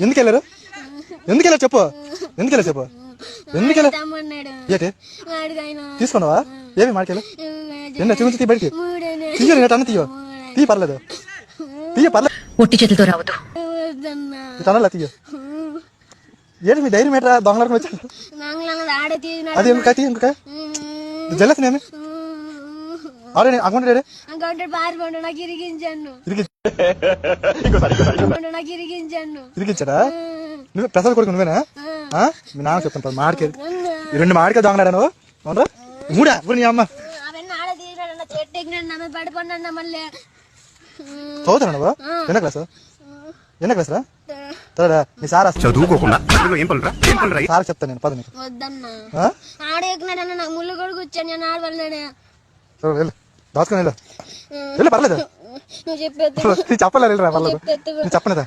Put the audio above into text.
ఎందుకు వెళ్ళారు చెప్పు ఎందుకు ఏంటి తీసుకున్నావా ఏమి మాడికాయలు ఎన్న చూపించి తీ బయటికి తీయరు అన్న తీ పర్లేదు ఒట్టి చేతులతో రావద్దు తనలా తీయ ఏంటి మీ ధైర్యం ఏంట్రా దొంగలకు వచ్చాను అది ఇంకొక జల్లసినేమి ఆడే అకౌంట్ ఇరిగించాడా నువ్వు పెసలు కొడుకు నువ్వేనా మీ నాన్న చెప్తాను మాడికాయ 2 మాడికాయ దొంగనాడా నువ్వు అవునరా మూడా నీ అమ్మ చదువుతాను నువ్వు ఎన్న క్లాస్ రా రా నీ సార్ చదువుకోకుండా సార్ చెప్తాను నేను పద నీకు వెళ్ళు దాచుకొని వెళ్ళు పర్లేదు చెప్పలేదు పర్లేదు చెప్పలేదా